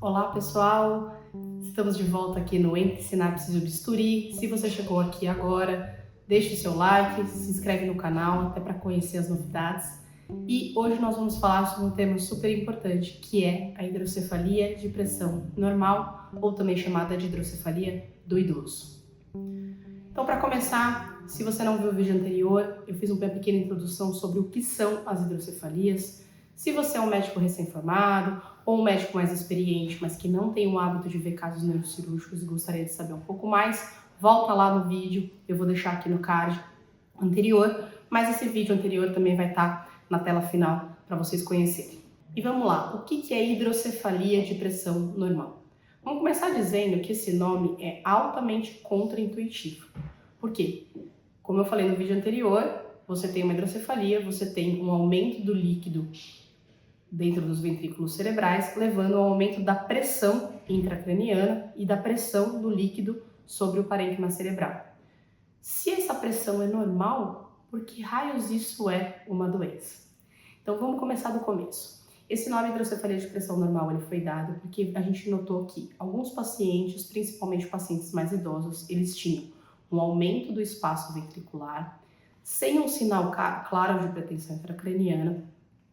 Olá pessoal, estamos de volta aqui no Entre Sinapses e o Bisturi. Se você chegou aqui agora, deixe o seu like, se inscreve no canal até para conhecer as novidades. E hoje nós vamos falar sobre um tema super importante, que é a hidrocefalia de pressão normal, ou também chamada de hidrocefalia do idoso. Então, para começar, se você não viu o vídeo anterior, eu fiz uma pequena introdução sobre o que são as hidrocefalias. Se você é um médico recém-formado ou um médico mais experiente, mas que não tem o hábito de ver casos neurocirúrgicos e gostaria de saber um pouco mais, volta lá no vídeo, eu vou deixar aqui no card anterior, mas esse vídeo anterior também vai estar na tela final para vocês conhecerem. E vamos lá, o que é hidrocefalia de pressão normal? Vamos começar dizendo que esse nome é altamente contraintuitivo. Por quê? Como eu falei no vídeo anterior, você tem uma hidrocefalia, você tem um aumento do líquido dentro dos ventrículos cerebrais, levando ao aumento da pressão intracraniana e da pressão do líquido sobre o parênquima cerebral. Se essa pressão é normal, por que raios isso é uma doença? Então vamos começar do começo. Esse nome hidrocefalia de pressão normal ele foi dado porque a gente notou que alguns pacientes, principalmente pacientes mais idosos, eles tinham um aumento do espaço ventricular, sem um sinal claro de pretensão intracraniana,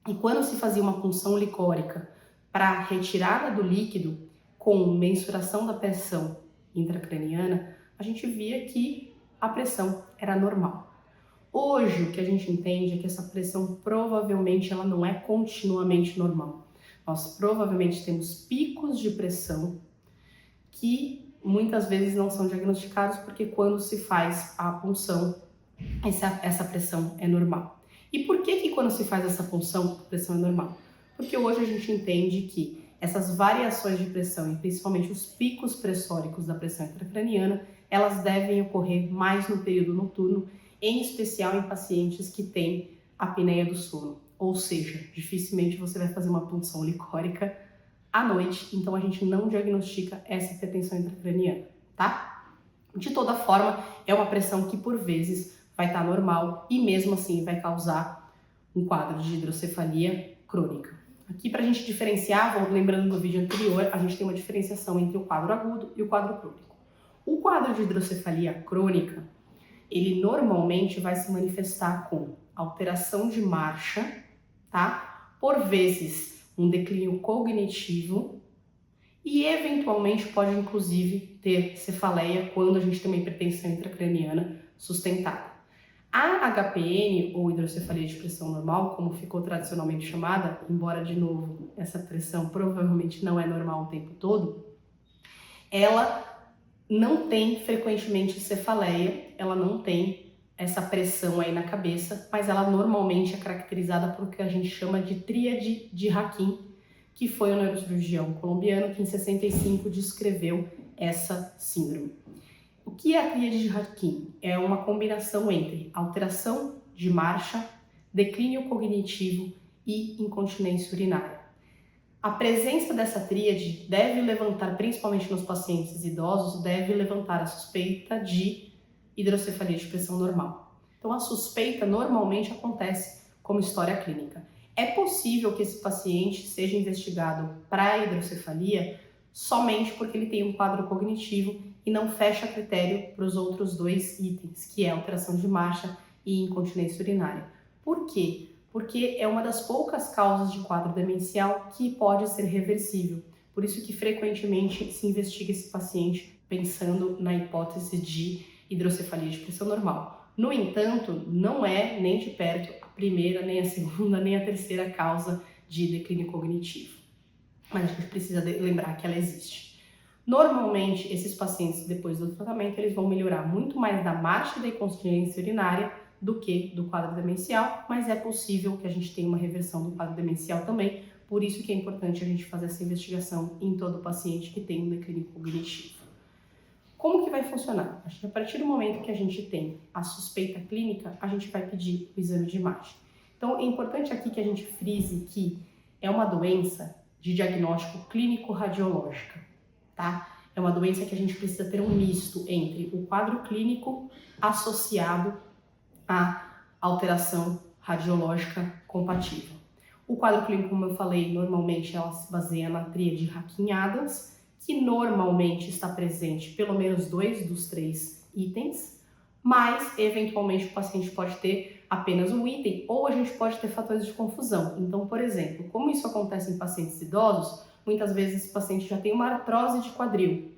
e quando se fazia uma punção licórica para retirada do líquido com mensuração da pressão intracraniana, a gente via que a pressão era normal. Hoje, o que a gente entende é que essa pressão provavelmente ela não é continuamente normal. Nós provavelmente temos picos de pressão que muitas vezes não são diagnosticados porque quando se faz a punção, essa pressão é normal. E por que quando se faz essa punção, a pressão é normal? Porque hoje a gente entende que essas variações de pressão, e principalmente os picos pressóricos da pressão intracraniana, elas devem ocorrer mais no período noturno, em especial em pacientes que têm apneia do sono. Ou seja, dificilmente você vai fazer uma punção licórica à noite, então a gente não diagnostica essa hipertensão intracraniana, tá? De toda forma, é uma pressão que por vezes vai estar normal e mesmo assim vai causar um quadro de hidrocefalia crônica. Aqui para a gente diferenciar, lembrando do vídeo anterior, a gente tem uma diferenciação entre o quadro agudo e o quadro crônico. O quadro de hidrocefalia crônica, ele normalmente vai se manifestar com alteração de marcha, tá? Por vezes um declínio cognitivo e eventualmente pode inclusive ter cefaleia quando a gente tem uma hipertensão intracraniana sustentada. A HPN, ou hidrocefalia de pressão normal, como ficou tradicionalmente chamada, embora de novo essa pressão provavelmente não é normal o tempo todo, ela não tem frequentemente cefaleia, ela não tem essa pressão aí na cabeça, mas ela normalmente é caracterizada por o que a gente chama de tríade de Hakim, que foi um neurocirurgião colombiano que em 65 descreveu essa síndrome. O que é a tríade de Hakim? É uma combinação entre alteração de marcha, declínio cognitivo e incontinência urinária. A presença dessa tríade deve levantar, principalmente nos pacientes idosos, deve levantar a suspeita de hidrocefalia de pressão normal. Então a suspeita normalmente acontece como história clínica. É possível que esse paciente seja investigado para hidrocefalia somente porque ele tem um quadro cognitivo e não fecha critério para os outros dois itens, que é alteração de marcha e incontinência urinária. Por quê? Porque é uma das poucas causas de quadro demencial que pode ser reversível. Por isso que frequentemente se investiga esse paciente pensando na hipótese de hidrocefalia de pressão normal. No entanto, não é nem de perto a primeira, nem a segunda, nem a terceira causa de declínio cognitivo. Mas a gente precisa lembrar que ela existe. Normalmente, esses pacientes, depois do tratamento, eles vão melhorar muito mais da marcha da incontinência urinária do que do quadro demencial, mas é possível que a gente tenha uma reversão do quadro demencial também, por isso que é importante a gente fazer essa investigação em todo paciente que tem um declínio cognitivo. Como que vai funcionar? A partir do momento que a gente tem a suspeita clínica, a gente vai pedir o exame de imagem. Então, é importante aqui que a gente frise que é uma doença de diagnóstico clínico-radiológica, tá? É uma doença que a gente precisa ter um misto entre o quadro clínico associado à alteração radiológica compatível. O quadro clínico, como eu falei, normalmente ela se baseia na tríade Hacking-Adams, que normalmente está presente pelo menos 2 dos 3 itens, mas eventualmente o paciente pode ter apenas um item ou a gente pode ter fatores de confusão. Então, por exemplo, como isso acontece em pacientes idosos, muitas vezes esse paciente já tem uma artrose de quadril.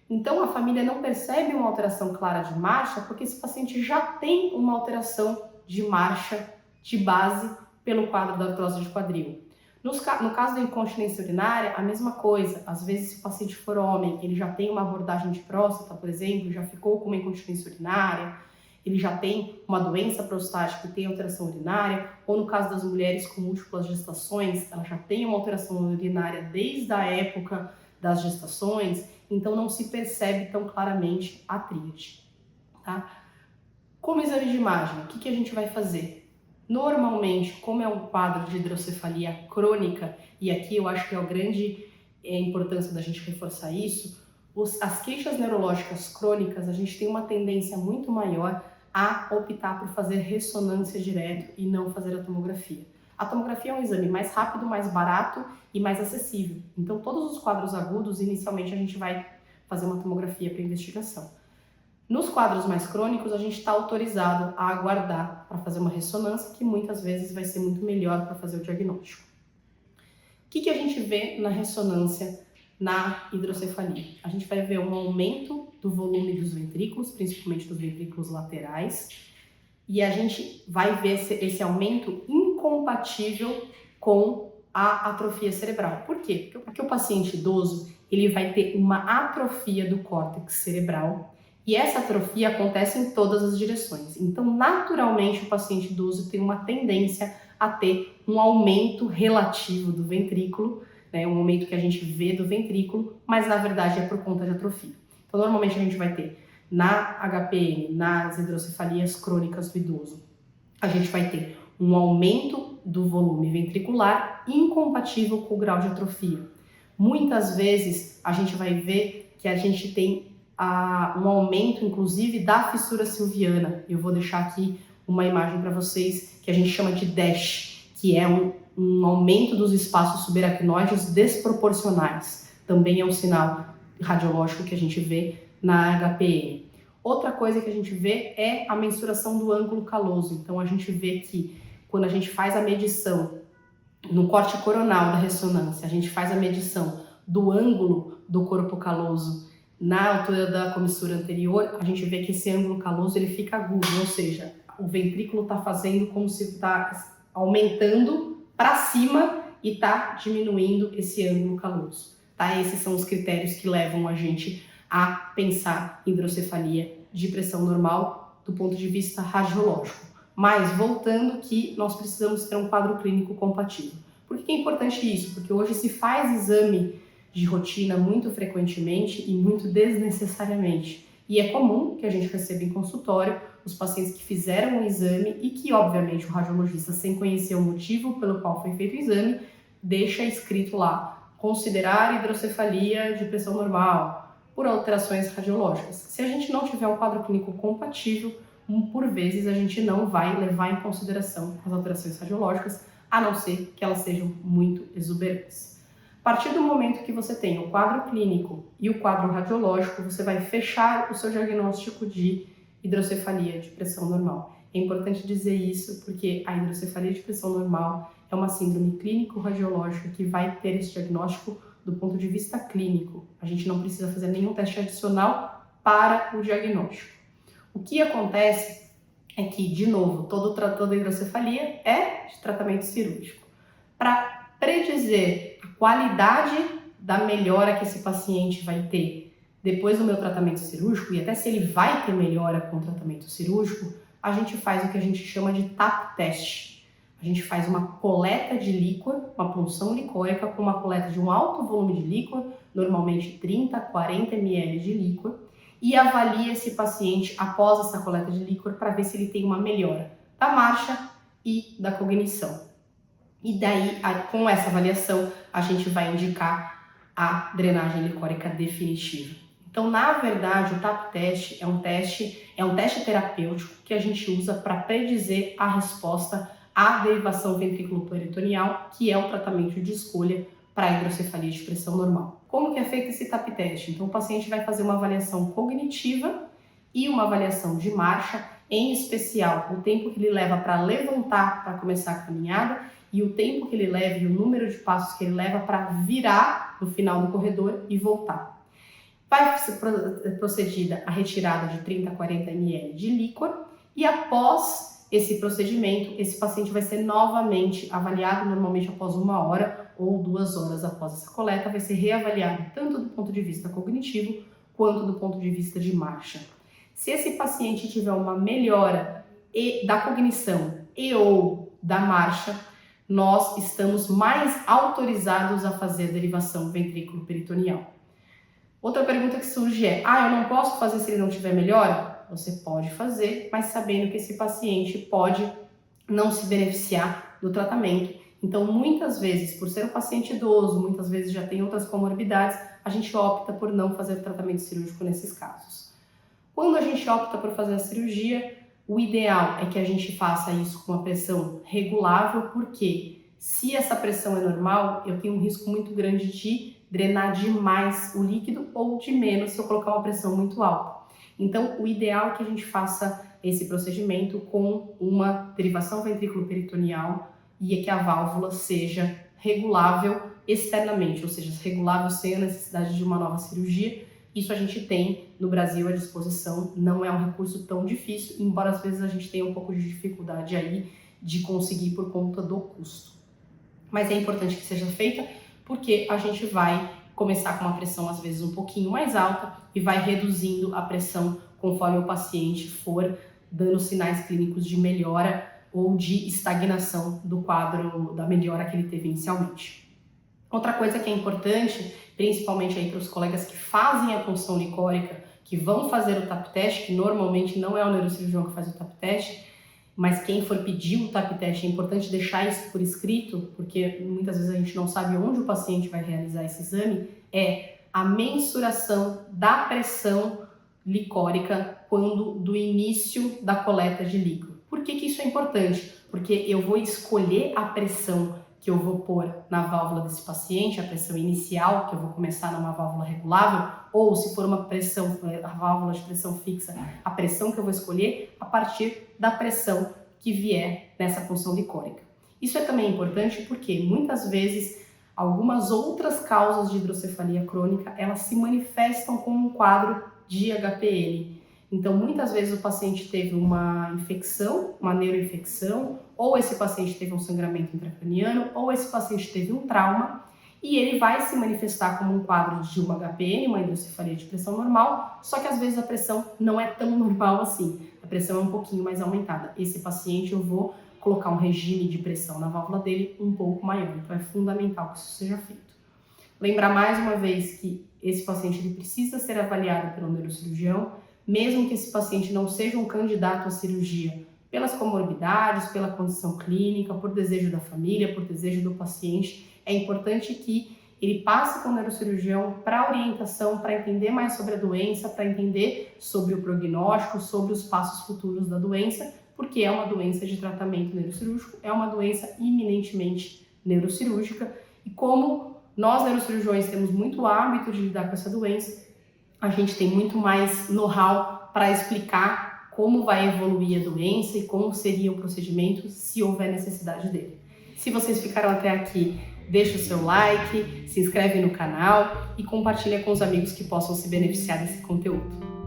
Então, a família não percebe uma alteração clara de marcha porque esse paciente já tem uma alteração de marcha de base pelo quadro da artrose de quadril. No caso da incontinência urinária, a mesma coisa. Às vezes, se o paciente for homem, ele já tem uma abordagem de próstata, por exemplo, já ficou com uma incontinência urinária, ele já tem uma doença prostática e tem alteração urinária, ou no caso das mulheres com múltiplas gestações, ela já tem uma alteração urinária desde a época das gestações, então não se percebe tão claramente a tríade, tá? Como exame de imagem, o que a gente vai fazer? Normalmente, como é um quadro de hidrocefalia crônica, e aqui eu acho que é a grande importância da gente reforçar isso, as queixas neurológicas crônicas, a gente tem uma tendência muito maior a optar por fazer ressonância direto e não fazer a tomografia. A tomografia é um exame mais rápido, mais barato e mais acessível. Então, todos os quadros agudos, inicialmente a gente vai fazer uma tomografia para investigação. Nos quadros mais crônicos, a gente está autorizado a aguardar para fazer uma ressonância, que muitas vezes vai ser muito melhor para fazer o diagnóstico. O que a gente vê na ressonância na hidrocefalia? A gente vai ver um aumento do volume dos ventrículos, principalmente dos ventrículos laterais, e a gente vai ver esse aumento incompatível com a atrofia cerebral. Por quê? Porque o paciente idoso ele vai ter uma atrofia do córtex cerebral e essa atrofia acontece em todas as direções. Então, naturalmente, o paciente idoso tem uma tendência a ter um aumento relativo do ventrículo, né, um aumento que a gente vê do ventrículo, mas na verdade é por conta de atrofia. Então, normalmente a gente vai ter na HPN, nas hidrocefalias crônicas do idoso, a gente vai ter um aumento do volume ventricular incompatível com o grau de atrofia. Muitas vezes a gente vai ver que a gente tem um aumento, inclusive, da fissura silviana. Eu vou deixar aqui uma imagem para vocês que a gente chama de DASH, que é um aumento dos espaços subaracnoides desproporcionais. Também é um sinal radiológico que a gente vê na HPN. Outra coisa que a gente vê é a mensuração do ângulo caloso. Então, a gente vê que quando a gente faz a medição no corte coronal da ressonância, a gente faz a medição do ângulo do corpo caloso na altura da comissura anterior, a gente vê que esse ângulo caloso ele fica agudo, ou seja, o ventrículo está fazendo como se está aumentando para cima e está diminuindo esse ângulo caloso. Tá? Esses são os critérios que levam a gente a pensar em hidrocefalia de pressão normal do ponto de vista radiológico. Mas, voltando que nós precisamos ter um quadro clínico compatível. Por que é importante isso? Porque hoje se faz exame de rotina muito frequentemente e muito desnecessariamente. E é comum que a gente receba em consultório os pacientes que fizeram o exame e que, obviamente, o radiologista, sem conhecer o motivo pelo qual foi feito o exame, deixa escrito lá, considerar hidrocefalia de pressão normal por alterações radiológicas. Se a gente não tiver um quadro clínico compatível, por vezes a gente não vai levar em consideração as alterações radiológicas, a não ser que elas sejam muito exuberantes. A partir do momento que você tem o quadro clínico e o quadro radiológico, você vai fechar o seu diagnóstico de hidrocefalia de pressão normal. É importante dizer isso porque a hidrocefalia de pressão normal é uma síndrome clínico-radiológica que vai ter esse diagnóstico do ponto de vista clínico. A gente não precisa fazer nenhum teste adicional para o diagnóstico. O que acontece é que, de novo, toda hidrocefalia é de tratamento cirúrgico. Para predizer a qualidade da melhora que esse paciente vai ter depois do meu tratamento cirúrgico, e até se ele vai ter melhora com o tratamento cirúrgico, a gente faz o que a gente chama de TAP teste. A gente faz uma coleta de líquor, uma punção licórica com uma coleta de um alto volume de líquor, normalmente 30 a 40 ml de líquor, e avalia esse paciente após essa coleta de líquor para ver se ele tem uma melhora da marcha e da cognição. E daí, com essa avaliação, a gente vai indicar a drenagem licórica definitiva. Então, na verdade, o TAP teste é um teste terapêutico que a gente usa para predizer a resposta a derivação ventrículo-peritoneal, que é o tratamento de escolha para a hidrocefalia de pressão normal. Como que é feito esse TAP teste? Então o paciente vai fazer uma avaliação cognitiva e uma avaliação de marcha, em especial o tempo que ele leva para levantar para começar a caminhada e o tempo que ele leva e o número de passos que ele leva para virar no final do corredor e voltar. Vai ser procedida a retirada de 30 a 40 ml de líquor e após esse procedimento, esse paciente vai ser novamente avaliado, normalmente após 1 hora ou 2 horas após essa coleta, vai ser reavaliado tanto do ponto de vista cognitivo quanto do ponto de vista de marcha. Se esse paciente tiver uma melhora da cognição e ou da marcha, nós estamos mais autorizados a fazer a derivação ventrículo-peritoneal. Outra pergunta que surge é, eu não posso fazer se ele não tiver melhora? Você pode fazer, mas sabendo que esse paciente pode não se beneficiar do tratamento. Então, muitas vezes, por ser um paciente idoso, muitas vezes já tem outras comorbidades, a gente opta por não fazer o tratamento cirúrgico nesses casos. Quando a gente opta por fazer a cirurgia, o ideal é que a gente faça isso com uma pressão regulável, porque se essa pressão é normal, eu tenho um risco muito grande de drenar demais o líquido ou de menos se eu colocar uma pressão muito alta. Então, o ideal é que a gente faça esse procedimento com uma derivação ventrículo-peritoneal e que a válvula seja regulável externamente, ou seja, regulável sem a necessidade de uma nova cirurgia. Isso a gente tem no Brasil à disposição, não é um recurso tão difícil, embora às vezes a gente tenha um pouco de dificuldade aí de conseguir por conta do custo. Mas é importante que seja feita porque a gente vai começar com uma pressão às vezes um pouquinho mais alta e vai reduzindo a pressão conforme o paciente for dando sinais clínicos de melhora ou de estagnação do quadro da melhora que ele teve inicialmente. Outra coisa que é importante, principalmente aí para os colegas que fazem a punção licórica, que vão fazer o TAP teste, que normalmente não é o neurocirurgião que faz o TAP teste, mas quem for pedir o TAP teste é importante deixar isso por escrito, porque muitas vezes a gente não sabe onde o paciente vai realizar esse exame, é a mensuração da pressão licórica do início da coleta de líquido. Por que isso é importante? Porque eu vou escolher a pressão que eu vou pôr na válvula desse paciente, a pressão inicial, que eu vou começar numa válvula regulável, ou se for uma pressão, a válvula de pressão fixa, a pressão que eu vou escolher a partir da pressão que vier nessa punção licórica. Isso é também importante porque muitas vezes algumas outras causas de hidrocefalia crônica, elas se manifestam como um quadro de HPN. Então, muitas vezes o paciente teve uma infecção, uma neuroinfecção, ou esse paciente teve um sangramento intracraniano, ou esse paciente teve um trauma, e ele vai se manifestar como um quadro de uma HPN, uma hidrocefalia de pressão normal, só que às vezes a pressão não é tão normal assim, a pressão é um pouquinho mais aumentada. Esse paciente eu vou colocar um regime de pressão na válvula dele um pouco maior, então é fundamental que isso seja feito. Lembrar mais uma vez que esse paciente ele precisa ser avaliado pelo neurocirurgião, mesmo que esse paciente não seja um candidato à cirurgia, pelas comorbidades, pela condição clínica, por desejo da família, por desejo do paciente, é importante que ele passe com o neurocirurgião para orientação, para entender mais sobre a doença, para entender sobre o prognóstico, sobre os passos futuros da doença, porque é uma doença de tratamento neurocirúrgico, é uma doença iminentemente neurocirúrgica, e como nós neurocirurgiões temos muito hábito de lidar com essa doença, a gente tem muito mais know-how para explicar como vai evoluir a doença e como seria o procedimento se houver necessidade dele. Se vocês ficaram até aqui, deixa o seu like, se inscreve no canal e compartilha com os amigos que possam se beneficiar desse conteúdo.